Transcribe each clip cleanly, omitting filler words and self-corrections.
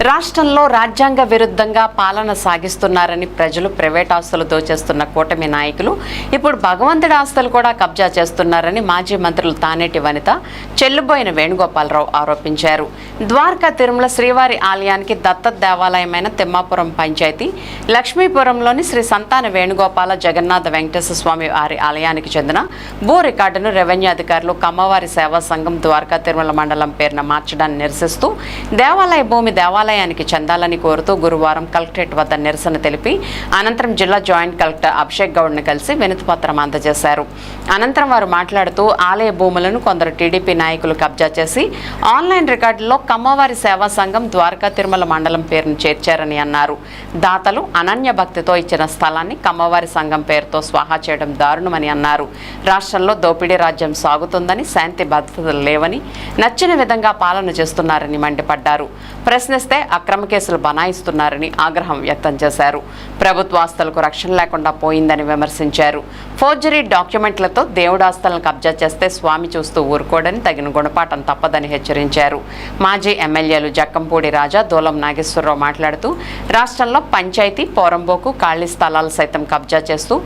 రాష్ట్రంలో రాజ్యాంగ విరుద్ధంగా పాలన సాగిస్తున్నారని ప్రజలు ప్రైవేట్ ఆస్తులు దోచేస్తున్న కూటమి నాయకులు ఇప్పుడు భగవంతుడి ఆస్తులు కూడా కబ్జా చేస్తున్నారని మాజీ మంత్రులు తానేటి వనిత, చెల్లుబోయిన వేణుగోపాలరావు ఆరోపించారు. ద్వారకా తిరుమల శ్రీవారి ఆలయానికి దత్తత దేవాలయమైన తిమ్మాపురం పంచాయతీ లక్ష్మీపురంలోని శ్రీ సంతాన వేణుగోపాల జగన్నాథ వెంకటేశ్వర స్వామి వారి ఆలయానికి చెందిన భూ రికార్డును రెవెన్యూ అధికారులు కమ్మవారి సేవా సంఘం ద్వారకా తిరుమల మండలం పేరున మార్చడాన్ని నిరసిస్తూ దేవాలయ భూమి దేవాలయానికి చెందాలని కోరుతూ గురువారం కలెక్టరేట్ వద్ద నిరసన తెలిపి అనంతరం జిల్లా జాయింట్ కలెక్టర్ అభిషేక్ గౌడ్ను కలిసి వినతిపత్రం అందజేశారు. అనంతరం వారు మాట్లాడుతూ ఆలయ భూములను కొందరు టీడీపీ నాయకులు కబ్జా చేసి ఆన్లైన్ రికార్డుల్లో కమ్మవారి సేవా సంఘం ద్వారకా తిరుమల మండలం పేరును చేర్చారని అన్నారు. దాతలు అనన్య భక్తితో ఇచ్చిన స్థలాన్ని కమ్మవారి సంఘం పేరుతో స్వాహా చేయడం దారుణమని అన్నారు. రాష్ట్రంలో దోపిడీ రాజ్యం సాగుతుందని, శాంతి భద్రతలు లేవని, నచ్చిన విధంగా పాలన చేస్తున్నారని మండిపడ్డారు. ప్రశ్నిస్తే అక్రమ కేసులు బనాయిస్తున్నారని ఆగ్రహం వ్యక్తం చేశారు. ప్రభుత్వ ఆస్తులకు రక్షణ లేకుండా పోయిందని విమర్శించారు. ఫోర్జరీ డాక్యుమెంట్లతో దేవుడి ఆస్తులను కబ్జా చేస్తే స్వామి చూస్తూ ఊరుకోడని, తగిన గుణపాఠం తప్పదని హెచ్చరించారు. మాజీ ఎమ్మెల్యేలు జక్కంపూడి రాజా, దూలం నాగేశ్వరరావు మాట్లాడుతూ రాష్ట్రంలో పంచాయతీ, పోరంబోకు, ఖాళీ స్థలాలు సైతం కబ్జా చేస్తూ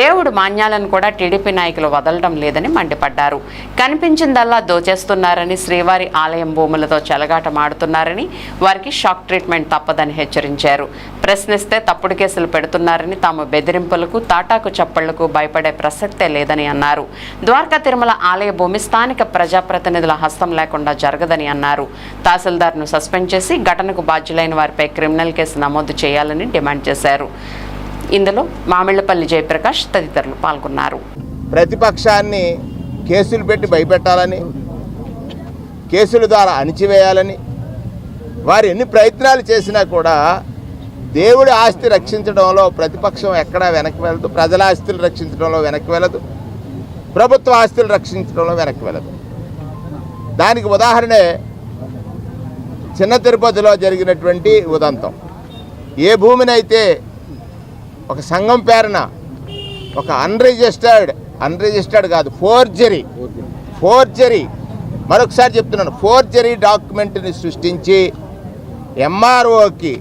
దేవుడు మాన్యాలను కూడా టీడీపీ నాయకులు వదలడం లేదని మండిపడ్డారు. కనిపించిందల్లా దోచేస్తున్నారని, శ్రీవారి ఆలయం భూములతో చెలగాటమాడుతున్నారని, వారికి షాక్ ట్రీట్మెంట్ తప్పదని హెచ్చరించారు. ప్రశ్నిస్తే తప్పుడు కేసులు పెడుతున్నారని, తాము బెదిరింపులకు, తాటాకు చప్పళ్లకు భయపడే ప్రసక్తే లేదని అన్నారు. ద్వారకా తిరుమల ఆలయ భూమి స్థానిక ప్రజాప్రతినిధుల హస్తం లేకుండా జరగదని అన్నారు. తహసీల్దార్ను సస్పెండ్ చేసి ఘటనకు బాధ్యులైన వారిపై క్రిమినల్ కేసు నమోదు చేయాలని డిమాండ్ చేశారు. ఇందులో మామిళ్లపల్లి జయప్రకాష్ తదితరులు పాల్గొన్నారు. ప్రతిపక్షాన్ని కేసులు పెట్టి భయపెట్టాలని, కేసుల ద్వారా అణిచివేయాలని వారు ఎన్ని ప్రయత్నాలు చేసినా కూడా దేవుడి ఆస్తి రక్షించడంలో ప్రతిపక్షం ఎక్కడా వెనక్కి వెళ్ళదు. ప్రజల ఆస్తులు రక్షించడంలో వెనక్కి వెళ్ళదు. ప్రభుత్వ ఆస్తులు రక్షించడంలో వెనక్కి వెళ్ళదు. దానికి ఉదాహరణే చిన్న తిరుపతిలో జరిగినటువంటి ఉదంతం. ఏ భూమినైతే ఒక సంఘం పేరున ఒక అన్రిజిస్టర్డ్ కాదు, ఫోర్జరీ మరొకసారి చెప్తున్నాను, ఫోర్జరీ డాక్యుమెంట్ని సృష్టించి ఎంఆర్ఓకి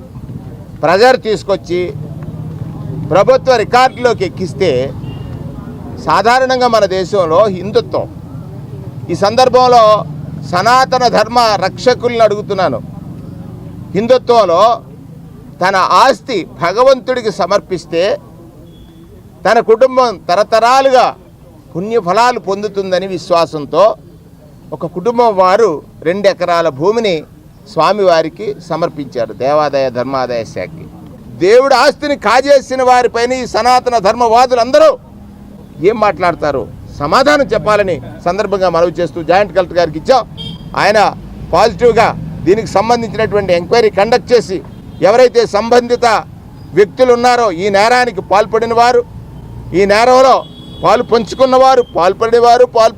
ప్రెజర్ తీసుకొచ్చి ప్రభుత్వ రికార్డులోకి ఎక్కిస్తే సాధారణంగా మన దేశంలో హిందుత్వం, ఈ సందర్భంలో సనాతన ధర్మ రక్షకుల్ని అడుగుతున్నాను, హిందుత్వంలో తన ఆస్తి భగవంతుడికి సమర్పిస్తే తన కుటుంబం తరతరాలుగా పుణ్యఫలాలు పొందుతుందని విశ్వాసంతో ఒక కుటుంబం వారు 2 ఎకరాల భూమిని స్వామివారికి సమర్పించారు దేవాదాయ ధర్మాదాయ శాఖకి. దేవుడి ఆస్తిని కాజేసిన వారిపైన ఈ సనాతన ధర్మవాదులందరూ ఏం మాట్లాడతారు, సమాధానం చెప్పాలని సందర్భంగా మనవి చేస్తూ జాయింట్ కలెక్టర్ గారికి ఇచ్చాం. ఆయన పాజిటివ్గా దీనికి సంబంధించినటువంటి ఎంక్వైరీ కండక్ట్ చేసి ఎవరైతే సంబంధిత వ్యక్తులు ఉన్నారో, ఈ నేరానికి పాల్పడిన వారు, ఈ నేరంలో పాలు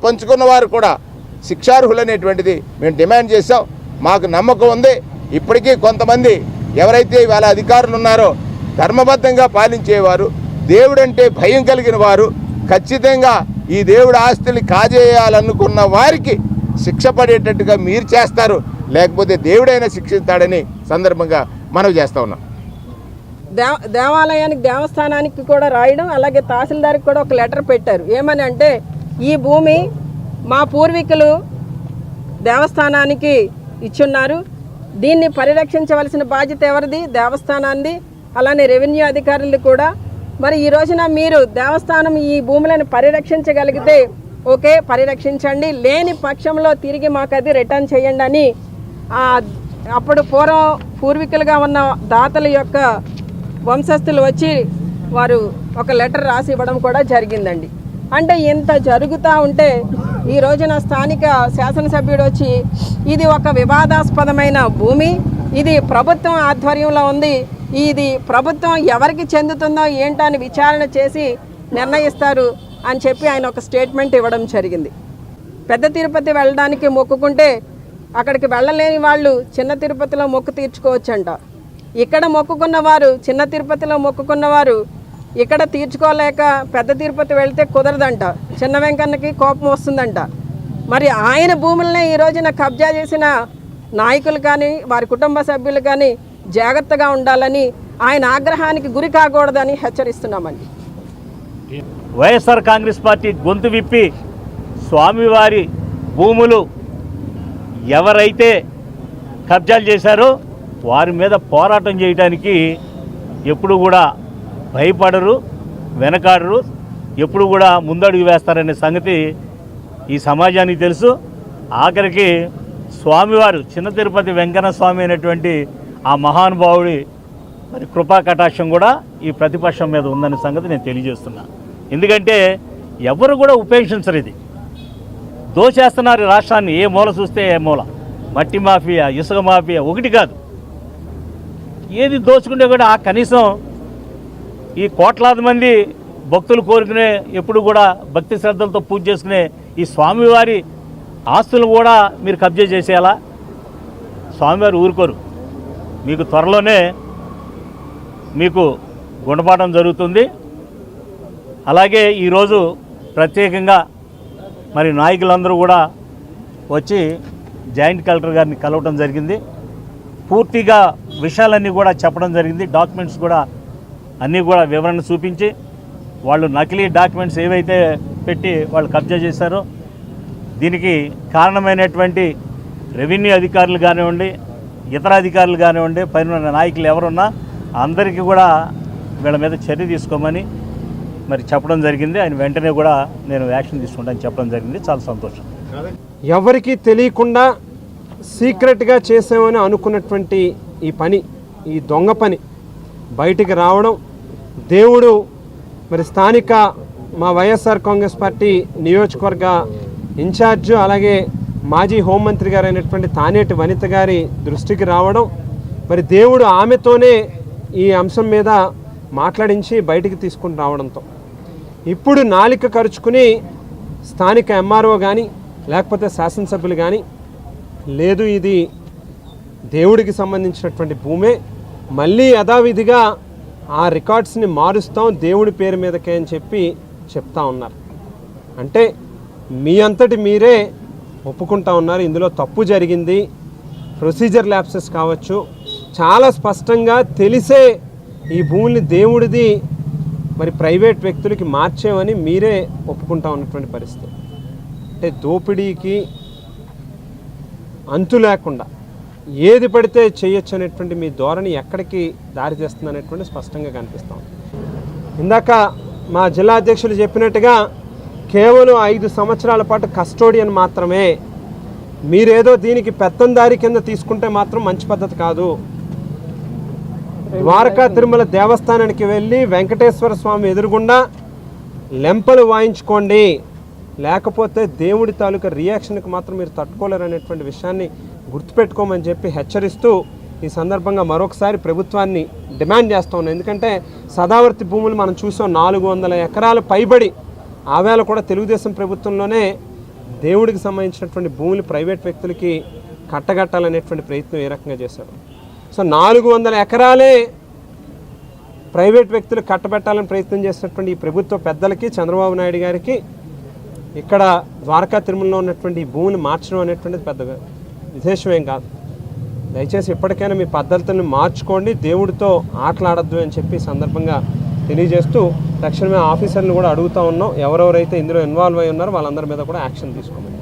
పంచుకున్నవారు కూడా శిక్షార్హులనేటువంటిది మేము డిమాండ్ చేశాం. మాకు నమ్మకం ఉంది, ఇప్పటికీ కొంతమంది ఎవరైతే ఇవాళ అధికారులు ఉన్నారో ధర్మబద్ధంగా పాలించేవారు, దేవుడంటే భయం కలిగిన వారు ఖచ్చితంగా ఈ దేవుడి ఆస్తుల్ని కాజేయాలనుకున్న వారికి శిక్ష పడేటట్టుగా మీరు చేస్తారు, లేకపోతే దేవుడైనా శిక్షిస్తాడని సందర్భంగా మనవి చేస్తూ ఉన్నాం. దేవాలయానికి, దేవస్థానానికి కూడా రాయడం, అలాగే తహసీల్దార్కి కూడా ఒక లెటర్ పెట్టారు. ఏమని అంటే, ఈ భూమి మా పూర్వీకులు దేవస్థానానికి ఇచ్చున్నారు, దీన్ని పరిరక్షించవలసిన బాధ్యత ఎవరిది? దేవస్థానాన్ని. అలానే రెవెన్యూ అధికారులు కూడా. మరి ఈ రోజున మీరు దేవస్థానం ఈ భూములను పరిరక్షించగలిగితే ఓకే, పరిరక్షించండి, లేని పక్షంలో తిరిగి మాకు అది రిటర్న్ చేయండి అని అప్పుడు పూర్వీకులుగా ఉన్న దాతల యొక్క వంశస్థులు వచ్చి వారు ఒక లెటర్ రాసి ఇవ్వడం కూడా జరిగిందండి. అంటే ఇంత జరుగుతూ ఉంటే ఈ రోజున స్థానిక శాసనసభ్యుడు వచ్చి ఇది ఒక వివాదాస్పదమైన భూమి, ఇది ప్రభుత్వం ఆధ్వర్యంలో ఉంది, ఇది ప్రభుత్వం ఎవరికి చెందుతుందో ఏంటని విచారణ చేసి నిర్ణయిస్తారు అని చెప్పి ఆయన ఒక స్టేట్మెంట్ ఇవ్వడం జరిగింది. పెద్ద తిరుపతి వెళ్ళడానికి మొక్కుకుంటే అక్కడికి వెళ్ళలేని వాళ్ళు చిన్న తిరుపతిలో మొక్కు తీర్చుకోవచ్చంట. ఇక్కడ మొక్కుకున్నవారు, చిన్న తిరుపతిలో మొక్కుకున్నవారు ఇక్కడ తీర్చుకోలేక పెద్ద తిరుపతి వెళ్తే కుదరదంట. చిన్న వెంకన్నకి కోపం వస్తుందంట. మరి ఆయన భూములనే ఈ రోజున కబ్జా చేసిన నాయకులు కానీ వారి కుటుంబ సభ్యులు కానీ జాగ్రత్తగా ఉండాలని, ఆయన ఆగ్రహానికి గురి కాకూడదని హెచ్చరిస్తున్నామండి. వైఎస్ఆర్ కాంగ్రెస్ పార్టీ గొంతు విప్పి స్వామివారి భూములు ఎవరైతే కబ్జాలు చేశారో వారి మీద పోరాటం చేయడానికి ఎప్పుడు కూడా భయపడరు, వెనకాడరు, ఎప్పుడు కూడా ముందడుగు వేస్తారనే సంగతి ఈ సమాజానికి తెలుసు. ఆఖరికి స్వామివారు చిన్న తిరుపతి వెంకన్న స్వామి అయినటువంటి ఆ మహానుభావుడి మరి కృపా కటాక్షం కూడా ఈ ప్రతిపక్షం మీద ఉందనే సంగతి నేను తెలియజేస్తున్నా. ఎందుకంటే ఎవరు కూడా ఉపేక్షించరు. ఇది దోచేస్తున్నారు రాష్ట్రాన్ని, ఏ మూల చూస్తే ఏ మూల. మట్టి మాఫియా, ఇసుక మాఫియా ఒకటి కాదు, ఏది దోచుకుంటే కూడా కనీసం ఈ కోట్లాది మంది భక్తులు కోరుకునే, ఎప్పుడు కూడా భక్తి శ్రద్ధలతో పూజ చేసుకునే ఈ స్వామివారి ఆస్తులు కూడా మీరు కబ్జా చేసేయాలా? స్వామివారు ఊరుకోరు. మీకు త్వరలోనే మీకు గుణపాఠం జరుగుతుంది. అలాగే ఈరోజు ప్రత్యేకంగా మరి నాయకులందరూ కూడా వచ్చి జాయింట్ కలెక్టర్ గారిని కలవటం జరిగింది. పూర్తిగా విషయాలన్నీ కూడా చెప్పడం జరిగింది. డాక్యుమెంట్స్ కూడా అన్నీ కూడా వివరణ చూపించి, వాళ్ళు నకిలీ డాక్యుమెంట్స్ ఏవైతే పెట్టి వాళ్ళు కబ్జా చేశారో దీనికి కారణమైనటువంటి రెవెన్యూ అధికారులు కానివ్వండి, ఇతర అధికారులు కానివ్వండి, పైన నాయకులు ఎవరున్నా అందరికీ కూడా వీళ్ళ మీద చర్య తీసుకోమని మరి చెప్పడం జరిగింది. ఆయన వెంటనే కూడా నేను యాక్షన్ తీసుకుంటానని చెప్పడం జరిగింది. చాలా సంతోషం. ఎవరికీ తెలియకుండా సీక్రెట్గా చేసామని అనుకున్నటువంటి ఈ పని, ఈ దొంగ పని బయటికి రావడం, దేవుడు మరి స్థానిక మా వైఎస్ఆర్ కాంగ్రెస్ పార్టీ నియోజకవర్గ ఇన్ఛార్జు అలాగే మాజీ హోంమంత్రి గారు అయినటువంటి తానేటి వనిత గారి దృష్టికి రావడం, మరి దేవుడు ఆమెతోనే ఈ అంశం మీద మాట్లాడించి బయటికి తీసుకుని రావడంతో ఇప్పుడు నాలిక ఖర్చుకుని స్థానిక ఎంఆర్ఓ కానీ లేకపోతే శాసనసభ్యులు కానీ లేదు ఇది దేవుడికి సంబంధించినటువంటి భూమే, మళ్ళీ యథావిధిగా ఆ రికార్డ్స్ని మారుస్తాం దేవుడి పేరు మీదకే అని చెప్పి చెప్తా ఉన్నారు. అంటే మీ అంతటి మీరే ఒప్పుకుంటా ఉన్నారు ఇందులో తప్పు జరిగింది, ప్రొసీజర్ ల్యాప్సెస్ కావచ్చు, చాలా స్పష్టంగా తెలిసే ఈ భూమిని దేవుడిది మరి ప్రైవేట్ వ్యక్తులకి మార్చేవని మీరే ఒప్పుకుంటా ఉన్నటువంటి పరిస్థితి. అంటే దోపిడీకి అంతు లేకుండా ఏది పడితే చేయొచ్చు అనేటువంటి మీ ధోరణి ఎక్కడికి దారి తీస్తుంది అనేటువంటి స్పష్టంగా కనిపిస్తాం. ఇందాక మా జిల్లా అధ్యక్షులు చెప్పినట్టుగా కేవలం 5 సంవత్సరాల పాటు కస్టోడియన్ మాత్రమే, మీరేదో దీనికి పెత్తందారి కింద తీసుకుంటే మాత్రం మంచి పద్ధతి కాదు. ద్వారకా తిరుమల దేవస్థానానికి వెళ్ళి వెంకటేశ్వర స్వామి ఎదురుగుండా లెంపలు వాయించుకోండి, లేకపోతే దేవుడి తాలూకా రియాక్షన్కి మాత్రం మీరు తట్టుకోలేరు అనేటువంటి విషయాన్ని గుర్తుపెట్టుకోమని చెప్పి హెచ్చరిస్తూ ఈ సందర్భంగా మరొకసారి ప్రభుత్వాన్ని డిమాండ్ చేస్తూ ఉన్నాం. ఎందుకంటే సదావర్తి భూములు మనం చూసాం, 400 ఎకరాలు పైబడి ఆవేళ కూడా తెలుగుదేశం ప్రభుత్వంలోనే దేవుడికి సంబంధించినటువంటి భూములు ప్రైవేట్ వ్యక్తులకి కట్టగట్టాలనేటువంటి ప్రయత్నం ఏ రకంగా చేశారు. సో 400 ఎకరాలే ప్రైవేట్ వ్యక్తులు కట్టబెట్టాలని ప్రయత్నం చేసినటువంటి ఈ ప్రభుత్వ పెద్దలకి, చంద్రబాబు నాయుడు గారికి ఇక్కడ ద్వారకా తిరుమలలో ఉన్నటువంటి ఈ భూమిని మార్చడం అనేటువంటిది పెద్ద విశేషమేం కాదు. దయచేసి ఇప్పటికైనా మీ పద్ధతులను మార్చుకోండి, దేవుడితో ఆటలాడద్దు అని చెప్పి సందర్భంగా తెలియజేస్తూ తక్షణమే ఆఫీసర్లను కూడా అడుగుతూ ఉన్నాం, ఎవరెవరైతే ఇందులో ఇన్వాల్వ్ అయి ఉన్నారో వాళ్ళందరి మీద కూడా యాక్షన్ తీసుకోమని.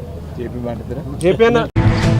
జేపీ అన్న